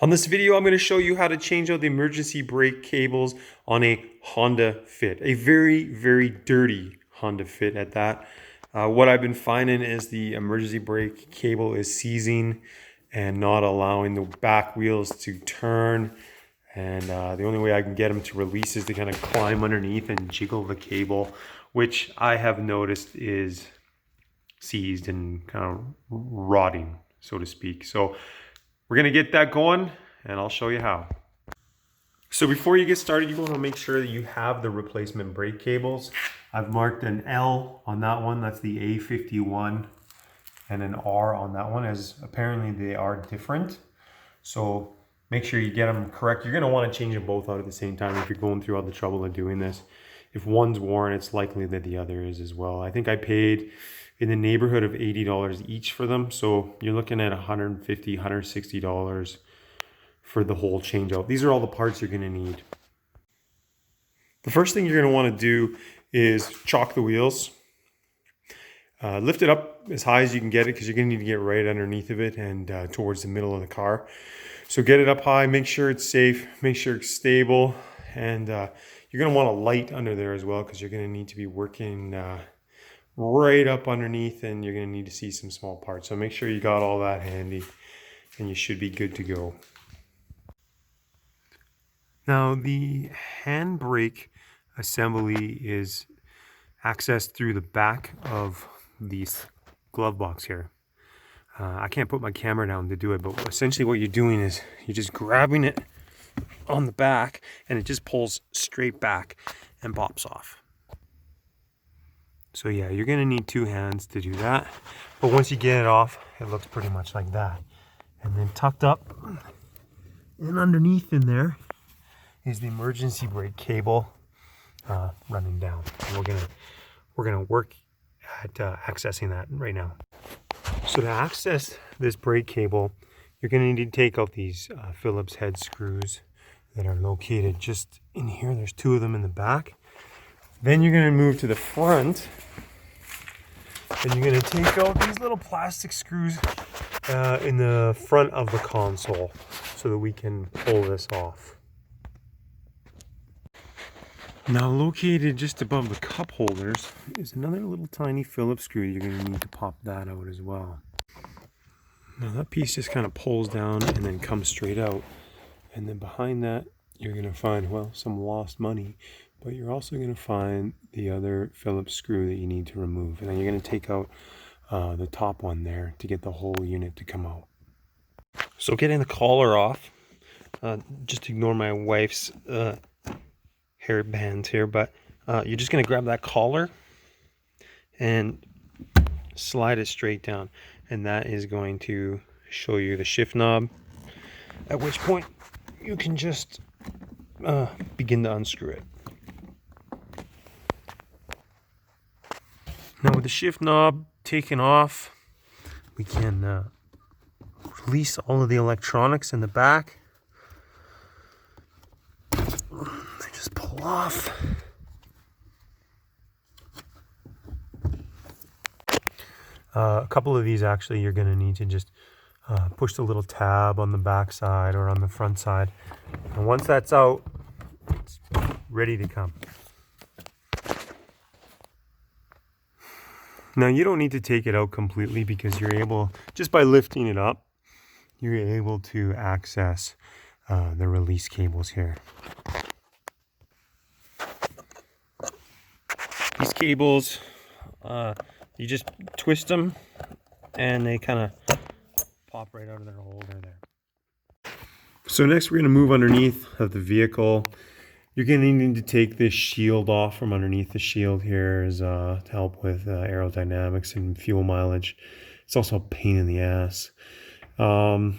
On this video, I'm going to show you how to change out the emergency brake cables on a Honda Fit. A very, very dirty Honda Fit at that. What I've been finding is the emergency brake cable is seizing and not allowing the back wheels to turn. And the only way I can get them to release is to kind of climb underneath and jiggle the cable, which I have noticed is seized and kind of rotting, so to speak. So we're going to get that going, and I'll show you how. So before you get started, you want to make sure that you have the replacement brake cables. I've marked an L on that one, that's the A51, and an R on that one, as apparently they are different. So make sure you get them correct. You're going to want to change them both out at the same time if you're going through all the trouble of doing this. If one's worn, it's likely that the other is as well. I think I paid in the neighborhood of $80 each for them. So you're looking at $150, $160 for the whole change out. These are all the parts you're going to need. The first thing you're going to want to do is chock the wheels. Lift it up as high as you can get it, because you're going to need to get right underneath of it and towards the middle of the car. So get it up high, make sure it's safe, make sure it's stable, and you're going to want a light under there as well, because you're going to need to be working right up underneath, and you're going to need to see some small parts. So make sure you got all that handy, and you should be good to go. Now the handbrake assembly is accessed through the back of this glove box here. I can't put my camera down to do it, but essentially what you're doing is you're just grabbing it on the back, and it just pulls straight back and pops off. So yeah, you're gonna need two hands to do that. But once you get it off, it looks pretty much like that. And then tucked up and underneath in there is the emergency brake cable running down. And we're gonna work at accessing that right now. So to access this brake cable, you're gonna need to take out these Phillips head screws that are located just in here. There's two of them in the back. Then you're going to move to the front, and you're going to take out these little plastic screws in the front of the console so that we can pull this off. Now located just above the cup holders is another little tiny Phillips screw. You're going to need to pop that out as well. Now that piece just kind of pulls down and then comes straight out. And then behind that, you're going to find, well, some lost money. But you're also going to find the other Phillips screw that you need to remove. And then you're going to take out the top one there to get the whole unit to come out. So getting the collar off, just ignore my wife's hair bands here, but you're just going to grab that collar and slide it straight down. And that is going to show you the shift knob, at which point you can just begin to unscrew it. Now with the shift knob taken off, we can release all of the electronics in the back. They just pull off. A couple of these actually you're going to need to just push the little tab on the back side or on the front side. And once that's out, it's ready to come. Now you don't need to take it out completely, because you're able, just by lifting it up, you're able to access the release cables here. These cables, you just twist them and they kind of pop right out of their holder there. So next we're going to move underneath of the vehicle. You're going to need to take this shield off from underneath. The shield here is to help with aerodynamics and fuel mileage. It's also a pain in the ass. A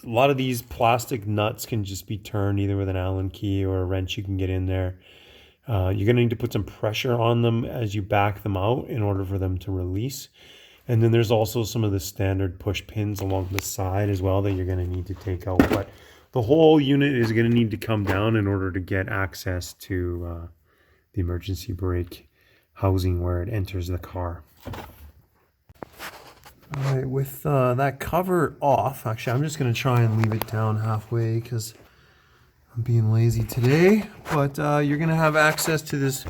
lot of these plastic nuts can just be turned either with an Allen key or a wrench you can get in there. You're going to need to put some pressure on them as you back them out in order for them to release. And then there's also some of the standard push pins along the side as well that you're going to need to take out. But the whole unit is going to need to come down in order to get access to the emergency brake housing where it enters the car. All right, with that cover off, actually, I'm just going to try and leave it down halfway because I'm being lazy today. But you're going to have access to this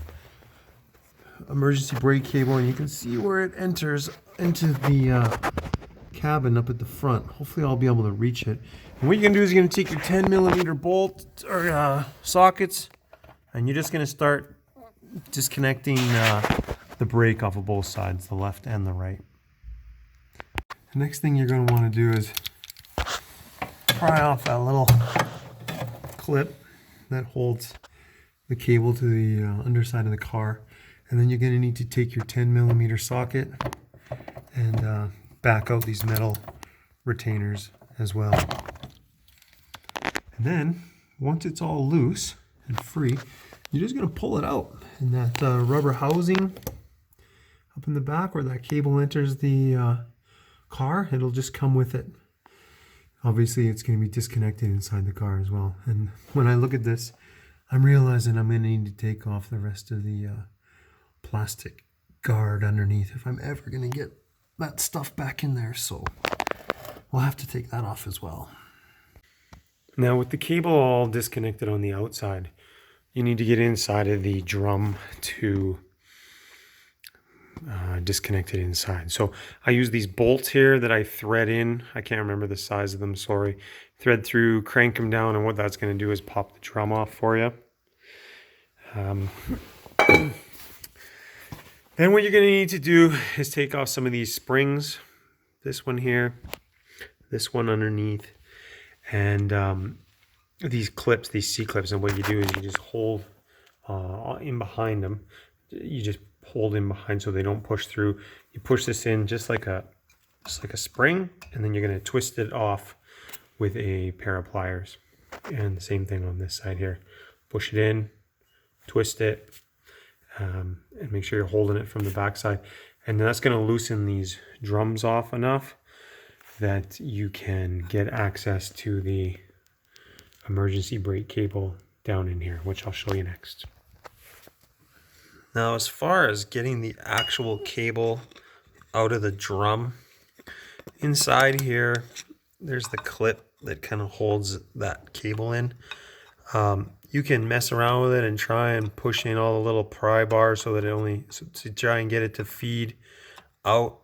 emergency brake cable, and you can see where it enters into the cabin up at the front. Hopefully I'll be able to reach it. And what you're going to do is you're going to take your 10 millimeter bolt or sockets, and you're just going to start disconnecting the brake off of both sides, the left and the right. The next thing you're going to want to do is pry off that little clip that holds the cable to the underside of the car. And then you're going to need to take your 10 millimeter socket and back out these metal retainers as well. And then once it's all loose and free, you're just going to pull it out. And that rubber housing up in the back where that cable enters the car, it'll just come with it. Obviously it's going to be disconnected inside the car as well. And when I look at this, I'm realizing I'm going to need to take off the rest of the plastic guard underneath if I'm ever going to get that stuff back in there. So we'll have to take that off as well. Now with the cable all disconnected on the outside, you need to get inside of the drum to disconnect it inside. So I use these bolts here that I thread in. I can't remember the size of them, sorry. Thread through, crank them down, and what that's going to do is pop the drum off for you. Then what you're going to need to do is take off some of these springs. This one here, this one underneath, and these clips, these C-clips. And what you do is you just hold in behind them. You just hold in behind so they don't push through. You push this in just like a spring, and then you're going to twist it off with a pair of pliers. And the same thing on this side here. Push it in, twist it, and make sure you're holding it from the back side. And that's going to loosen these drums off enough that you can get access to the emergency brake cable down in here, which I'll show you next. Now, as far as getting the actual cable out of the drum, inside here, there's the clip that kind of holds that cable in. You can mess around with it and try and push in all the little pry bars so that to try and get it to feed out,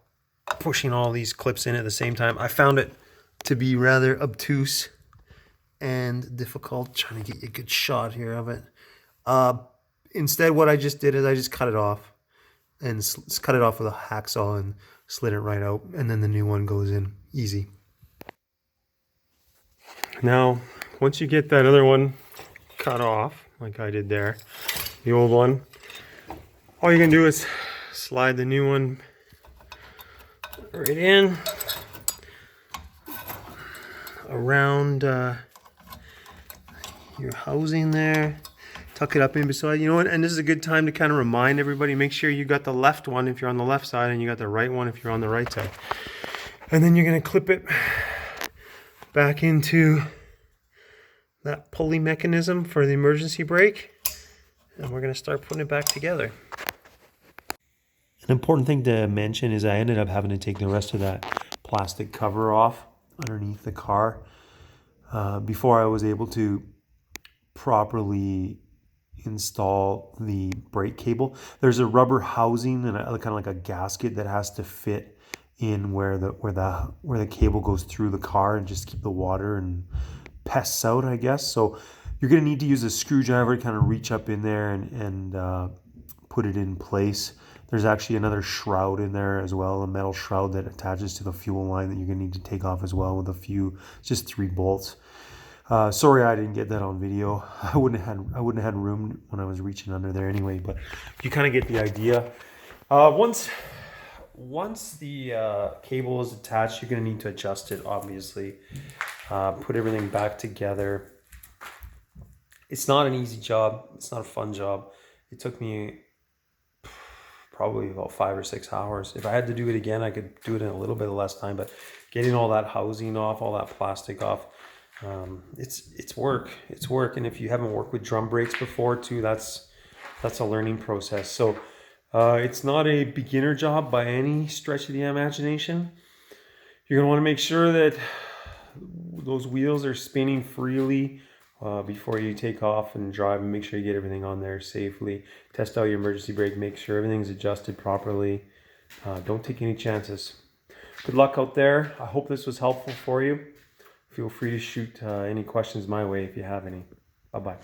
pushing all these clips in at the same time. I found it to be rather obtuse and difficult, trying to get you a good shot here of it. Instead, what I just did is I just cut it off and cut it off with a hacksaw and slid it right out, and then the new one goes in easy. Now, once you get that other one cut off, like I did there, the old one, all you're gonna do is slide the new one right in around your housing there. Tuck it up in beside, you know what, and this is a good time to kind of remind everybody, make sure you got the left one if you're on the left side, and you got the right one if you're on the right side. And then you're going to clip it back into that pulley mechanism for the emergency brake, and we're going to start putting it back together. An important thing to mention is I ended up having to take the rest of that plastic cover off underneath the car before I was able to properly install the brake cable. There's a rubber housing and kind of like a gasket that has to fit in where the cable goes through the car and just keep the water and pests out, I guess. So you're going to need to use a screwdriver to kind of reach up in there and put it in place. There's actually another shroud in there as well, a metal shroud that attaches to the fuel line that you're going to need to take off as well with just 3 bolts. Sorry I didn't get that on video. I wouldn't have had room when I was reaching under there anyway, but you kind of get the idea. Once the cable is attached, you're going to need to adjust it, obviously. Put everything back together. It's not an easy job. It's not a fun job. It took me probably about 5 or 6 hours. If I had to do it again, I could do it in a little bit less time, but getting all that housing off, all that plastic off, it's work. It's work. And if you haven't worked with drum brakes before too, that's a learning process. So it's not a beginner job by any stretch of the imagination. You're going to want to make sure that those wheels are spinning freely before you take off and drive, and make sure you get everything on there safely. Test out your emergency brake, make sure everything's adjusted properly. Don't take any chances. Good luck out there. I hope this was helpful for you. Feel free to shoot any questions my way if you have any. Bye-bye.